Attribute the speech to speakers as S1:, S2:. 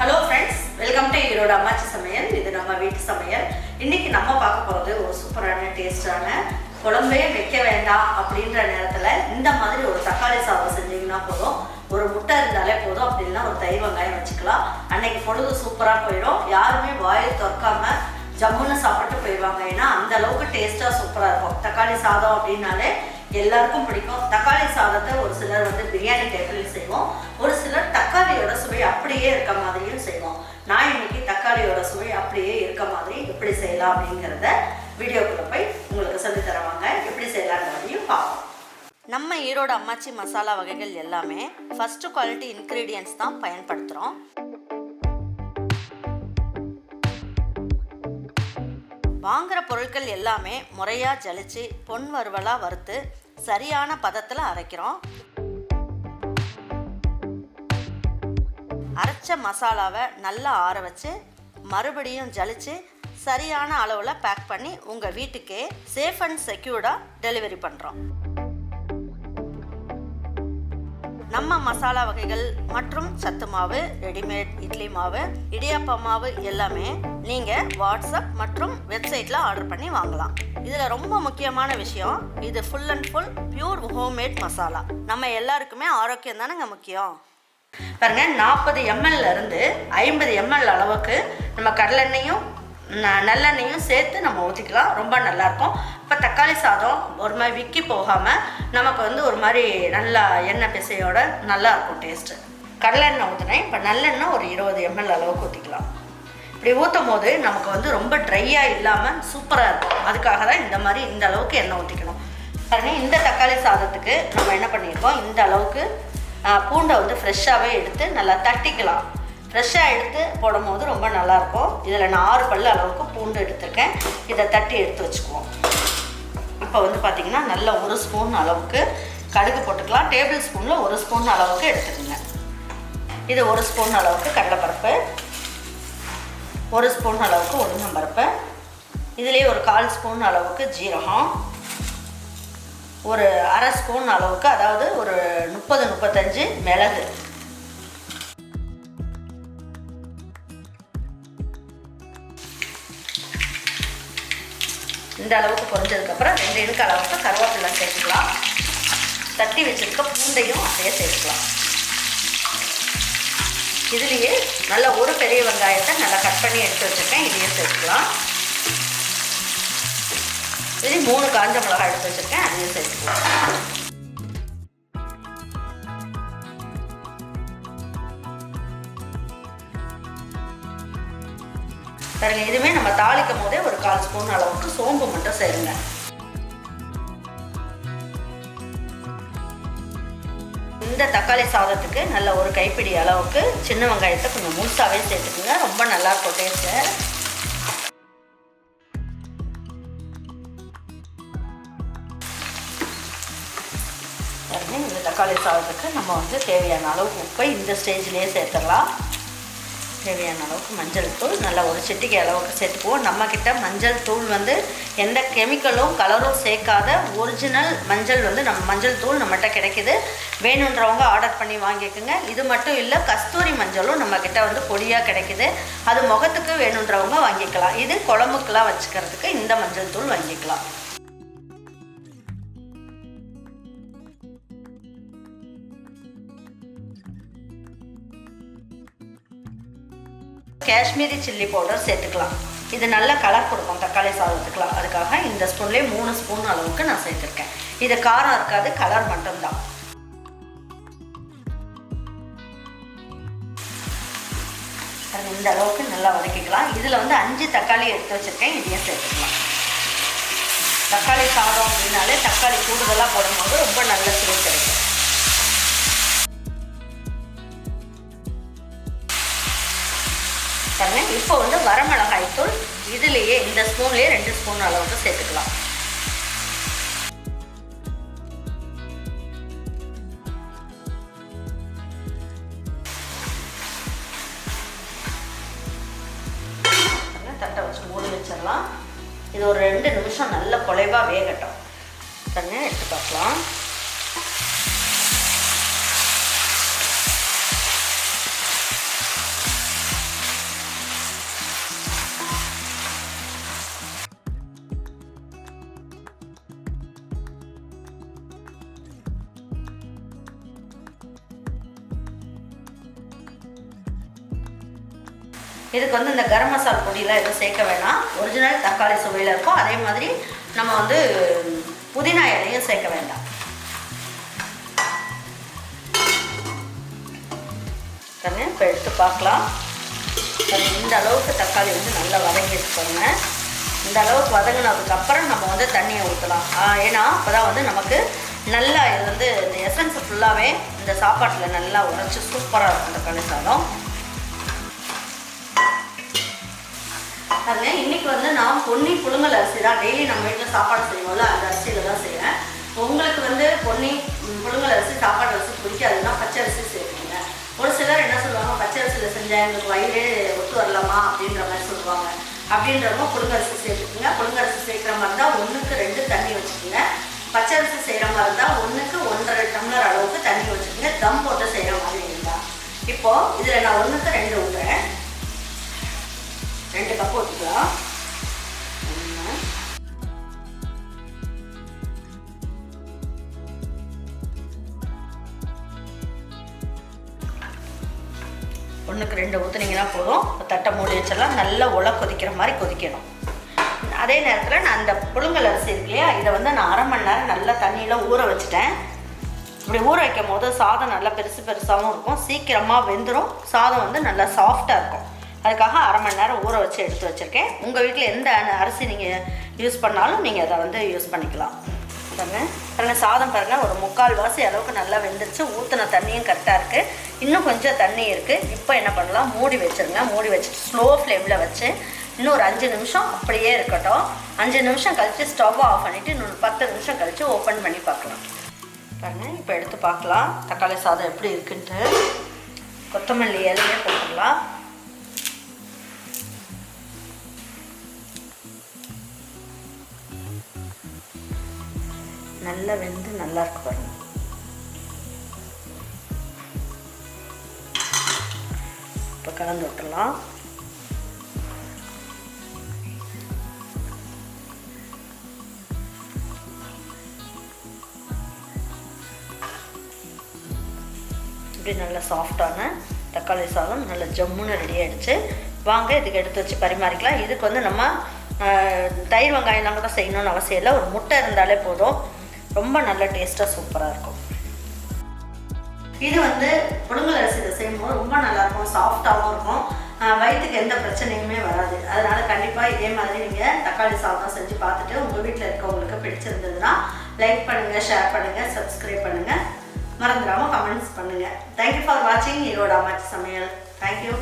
S1: Hello friends, welcome to Erode அம்மாச்சி சமையல். இது நம்ம வீட்டு சமையல். இன்னைக்கு நம்ம பார்க்க போகிறது ஒரு சூப்பரான டேஸ்டான குழம்பே வைக்க வேண்டாம் அப்படின்ற நேரத்தில் இந்த மாதிரி ஒரு தக்காளி சாதம் செஞ்சிங்கன்னா போதும். ஒரு முட்டை இருந்தாலே போதும், அப்படின்னா ஒரு தயிர் வெங்காயம் வச்சுக்கலாம். அன்னைக்கு பொழுது சூப்பராக போயிடும். யாருமே வாயை திறக்காம ஜம்முன்னு சாப்பிட்டு போயிடுவாங்க. ஏன்னா அந்த அளவுக்கு டேஸ்ட்டாக சூப்பராக இருக்கும். தக்காளி சாதம் அப்படின்னாலே எல்லாருக்கும் பிடிக்கும். தக்காளி சாதத்தை ஒரு சிலர் பிரியாணி டைப்பில் செய்வோம், ஒரு சிலர் தக்காளியோட சுவை அப்படியே இருக்க மாதிரியும் செய்வோம். நான் இன்னைக்கு தக்காளியோட சுவை அப்படியே இருக்க மாதிரி எப்படி செய்யலாம் அப்படிங்கிறத வீடியோக்குள்ள போய் உங்களுக்கு சொல்லி தருவாங்க. எப்படி செய்யலாங்கிறதையும் பார்ப்போம். நம்ம ஈரோடு அம்மாச்சி மசாலா வகைகள் எல்லாமே ஃபர்ஸ்ட் குவாலிட்டி இன்க்ரீடியன்ட்ஸ் தான் பயன்படுத்துகிறோம். வாங்குகிற பொருட்கள் எல்லாமே முறையாக ஜலிச்சு பொன் வறுவலாக வறுத்து சரியான பதத்தில் அரைக்கிறோம். அரைச்ச மசாலாவை நல்லா ஆற வச்சு மறுபடியும் ஜலிச்சு சரியான அளவில் பேக் பண்ணி உங்கள் வீட்டுக்கே சேஃப் அண்ட் செக்யூர்டாக டெலிவரி பண்ணுறோம். நம்ம மசாலா வகைகள் மற்றும் சத்து மாவு, ரெடிமேட் இட்லி மாவு, இடியாப்ப மாவு எல்லாமே நீங்கள் வாட்ஸ்அப் மற்றும் வெப்சைட்டில் ஆர்டர் பண்ணி வாங்கலாம். இதில் ரொம்ப முக்கியமான விஷயம், இது full and full pure homemade masala. நம்ம எல்லாருக்குமே ஆரோக்கியம் தானேங்க முக்கியம். பாருங்க, 40 ml இருந்து 50 ml அளவுக்கு நம்ம கடலெண்ணெயும் நல்லெண்ணெயும் சேர்த்து நம்ம ஊற்றிக்கலாம். ரொம்ப நல்லாயிருக்கும். இப்போ தக்காளி சாதம் ஒரு மாதிரி விக்கி போகாமல் நமக்கு ஒரு மாதிரி நல்லா எண்ணெய் பிசையோட நல்லாயிருக்கும் டேஸ்ட்டு. கடலெண்ணெய் ஊற்றினேன். இப்போ நல்லெண்ணெய் ஒரு 20 ml அளவுக்கு ஊற்றிக்கலாம். இப்படி ஊற்றும் போது நமக்கு ரொம்ப ட்ரையாக இல்லாமல் சூப்பராக இருக்கும். அதுக்காக தான் இந்த மாதிரி இந்த அளவுக்கு எண்ணெய் ஊற்றிக்கணும். பாருங்கள், இந்த தக்காளி சாதத்துக்கு நம்ம என்ன பண்ணியிருக்கோம், இந்த அளவுக்கு பூண்டை ஃப்ரெஷ்ஷாகவே எடுத்து நல்லா தட்டிக்கலாம். ஃப்ரெஷ்ஷாக எடுத்து போடும் போது ரொம்ப நல்லாயிருக்கும். இதில் நான் 6 பல்லு அளவுக்கு பூண்டு எடுத்துருக்கேன். இதை தட்டி எடுத்து வச்சுக்குவோம். இப்போ பார்த்திங்கன்னா நல்ல 1 ஸ்பூன் அளவுக்கு கடுகு போட்டுக்கலாம். டேபிள் ஸ்பூனில் 1 ஸ்பூன் அளவுக்கு எடுத்துக்கோங்க. இது 1 ஸ்பூன் அளவுக்கு கடலைப்பருப்பு, 1 ஸ்பூன் அளவுக்கு உளுந்தம்பருப்பு, இதுலேயே ஒரு 1/4 ஸ்பூன் அளவுக்கு ஜீரகம், ஒரு 1/2 ஸ்பூன் அளவுக்கு, அதாவது ஒரு 30-35 மிளகு, இந்த அளவுக்கு பொரிஞ்சதுக்கப்புறம் 2 இனுக்கு அளவுக்கு கருவேப்பிலை சேர்த்துக்கலாம். தட்டி வச்சுருக்க பூண்டையும் அப்படியே சேர்த்துக்கலாம். இதுலேயே நல்லா ஒரு பெரிய வெங்காயத்தை நல்லா கட் பண்ணி எடுத்து வச்சுருக்கேன், இதையும் சேர்த்துக்கலாம். இதுலேயும் 3 காஞ்ச மிளகாய் எடுத்து வச்சுருக்கேன், அதையும் சேர்த்துக்கலாம். பாருங்க, இதுவுமே நம்ம தாளிக்கும் போதே ஒரு 1/4 ஸ்பூன் அளவுக்கு சோம்பு மட்டும் சேருங்க. இந்த தக்காளி சாதத்துக்கு நல்ல ஒரு கைப்பிடி அளவுக்கு சின்ன வெங்காயத்தை கொஞ்சம் முழுசாகவே சேர்த்துக்குங்க. ரொம்ப நல்லாயிருக்கும் டேஸ்ட்டு. பாருங்க, இந்த தக்காளி சாதத்துக்கு நம்ம தேவையான அளவுக்கு உப்பை இந்த ஸ்டேஜ்லேயே சேர்த்துடலாம். தேவையான அளவுக்கு மஞ்சள் தூள் நல்லா ஒரு சிட்டிகை அளவுக்கு சேர்த்துக்குவோம். நம்மக்கிட்ட மஞ்சள் தூள் எந்த கெமிக்கலும் கலரும் சேர்க்காத ஒரிஜினல் மஞ்சள் நம்ம மஞ்சள் தூள் நம்மகிட்ட கிடைக்கிது. வேணுன்றவங்க ஆர்டர் பண்ணி வாங்கிக்கோங்க. இது மட்டும் இல்லை, கஸ்தூரி மஞ்சளும் நம்மக்கிட்ட பொடியாக கிடைக்கிது. அது முகத்துக்கு வேணுன்றவங்க வாங்கிக்கலாம். இது குழம்புக்கெலாம் வச்சுக்கிறதுக்கு இந்த மஞ்சள் தூள் வாங்கிக்கலாம். காஷ்மீரி சில்லி பவுடர் சேர்த்துக்கலாம். இது நல்ல கலர் கொடுக்கும் தக்காளி சாதத்துக்கலாம். அதுக்காக இந்த ஸ்பூன்லேயே 3 ஸ்பூன் அளவுக்கு நான் சேர்த்துருக்கேன். இது காரம் இருக்காது, கலர் மட்டும்தான். இந்த அளவுக்கு நல்லா வதக்கிக்கலாம். இதில் 5 தக்காளி எடுத்து வச்சுருக்கேன், இதையும் சேர்த்துக்கலாம். தக்காளி சாதம் அப்படின்னாலே தக்காளி கூடுதலாக போடும்போது ரொம்ப நல்ல சுவை கிடைக்கும். இப்போ வரமிளகாய் தூள் இதுலேயே இந்த ஸ்பூன்லேயே 2 ஸ்பூன் அளவுக்கு சேர்த்துக்கலாம். தட்டை வச்சு மூடி வச்சிடலாம். இது ஒரு 2 நிமிஷம் நல்ல குலைவாக வேகட்டும். எடுத்து பார்க்கலாம். இதுக்கு வந்து இந்த கரம் மசாலா பொடியெலாம் எதுவும் சேர்க்க வேணாம். ஒரிஜினல் தக்காளி சுவையில் இருக்கும். அதே மாதிரி நம்ம வந்து புதினா இலையும் சேர்க்க வேண்டாம். இப்போ எடுத்து பார்க்கலாம். இந்த அளவுக்கு தக்காளி வந்து நல்லா வதங்கி வச்சுக்கோங்க. இந்த அளவுக்கு வதங்கினதுக்கப்புறம் நம்ம வந்து தண்ணியை ஊற்றலாம். ஏன்னா அப்போ தான் வந்து நமக்கு நல்லா இது வந்து இந்த எசன்ஸ் ஃபுல்லாகவே இந்த சாப்பாட்டில் நல்லா உரைச்சி சூப்பராக இருக்கும் தக்காளி சாதம். பாருங்க, இன்றைக்கி வந்து நான் பொன்னி புழுங்கல் அரிசி தான் டெய்லி நம்ம வீட்டில் சாப்பாடு செய்வோம்ல, அந்த அரிசியில் தான் செய்கிறேன். உங்களுக்கு வந்து பொன்னி புழுங்கல் அரிசி சாப்பாடு அரிசி பிடிக்காதுன்னா பச்சை அரிசி சேர்ப்பீங்க. ஒரு சிலர் என்ன சொல்லுவாங்க, பச்சை அரிசியில் செஞ்சால் எங்களுக்கு வயிறே ஒத்து வரலாமா அப்படின்ற மாதிரி சொல்லுவாங்க. அப்படின்றவங்க புழுங்கரிசி சேர்த்துக்குங்க. புழுங்கரிசி சேர்க்குற மாதிரி தான் 1க்கு 2 தண்ணி வச்சுக்கோங்க. பச்சை அரிசி செய்கிற மாதிரி தான் 1க்கு 1.5 டம்ளர் அளவுக்கு தண்ணி வச்சுக்கோங்க. தம் போட்டு செய்கிற மாதிரி இருந்தால். இப்போது இதில் நான் 1க்கு 2 ஊற்றுறேன். 2 கப் ஊற்றிக்கலாம். ஒன்றுக்கு 2 ஊற்றுனீங்கன்னா போதும். தட்டை மூடி வச்சிடலாம். நல்லா உலை கொதிக்கிற மாதிரி கொதிக்கணும். அதே நேரத்தில் நான் அந்த புழுங்கல் அரிசி இருக்கு இல்லையா, இதை வந்து நான் 1/2 மணி நேரம் நல்லா தண்ணியில் ஊற வச்சுட்டேன். இப்படி ஊற வைக்கும் போது சாதம் நல்லா பெருசாகவும் இருக்கும். சீக்கிரமாக வெந்துடும். சாதம் வந்து நல்லா சாஃப்டாக இருக்கும். அதுக்காக 1/2 மணி நேரம் ஊற வச்சு எடுத்து வச்சுருக்கேன். உங்கள் வீட்டில் எந்த அரிசி நீங்கள் யூஸ் பண்ணாலும் நீங்கள் அதை வந்து யூஸ் பண்ணிக்கலாம். பாருங்க, சாதம் பாருங்கள் ஒரு 3/4 வாசி அளவுக்கு நல்லா வெந்துருச்சு. ஊற்றின தண்ணியும் கரெக்டாக இருக்குது. இன்னும் கொஞ்சம் தண்ணி இருக்குது. இப்போ என்ன பண்ணலாம், மூடி வச்சுருங்க. மூடி வச்சுட்டு ஸ்லோ ஃப்ளேமில் வச்சு இன்னும் ஒரு 5 நிமிஷம் அப்படியே இருக்கட்டும். 5 நிமிஷம் கழித்து ஸ்டவ் ஆஃப் பண்ணிவிட்டு இன்னொரு 10 நிமிஷம் கழித்து ஓப்பன் பண்ணி பார்க்கலாம். பாருங்கள், இப்போ எடுத்து பார்க்கலாம் தக்காளி சாதம் எப்படி இருக்குன்ட்டு. கொத்தமல்லி இலையே போட்டுடலாம். நல்லா வெந்து நல்லா இருக்கு பாருங்க. இப்போ கலந்து விட்டுடலாம். இப்படி நல்லா சாஃப்டான தக்காளி சாதம் நல்லா ஜம்முன்னு ரெடி ஆகிடுச்சு. வாங்க இதுக்கு எடுத்து வச்சு பரிமாறிக்கலாம். இதுக்கு வந்து நம்ம தயிர் வெங்காயம்லாம் கூட செய்யணும்னு அவசியம் இல்லை. ஒரு முட்டை இருந்தாலே போதும். ரொம்ப நல்ல டேஸ்ட்டாக சூப்பராக இருக்கும். இது வந்து புழுங்கல் அரிசியில் செய்யும்போது ரொம்ப நல்லாயிருக்கும். சாஃப்டாகவும் இருக்கும். வயிற்றுக்கு எந்த பிரச்சனையுமே வராது. அதனால் கண்டிப்பாக இதே மாதிரி நீங்கள் தக்காளி சாதம் செஞ்சு பார்த்துட்டு உங்கள் வீட்டில் இருக்கவங்களுக்கு பிடிச்சிருந்ததுன்னா லைக் பண்ணுங்கள், ஷேர் பண்ணுங்கள், சப்ஸ்கிரைப் பண்ணுங்கள். மறந்துடாமல் கமெண்ட்ஸ் பண்ணுங்கள். தேங்க்யூ ஃபார் வாட்சிங் ஈரோடு அம்மாச்சி சமையல். தேங்க்யூ.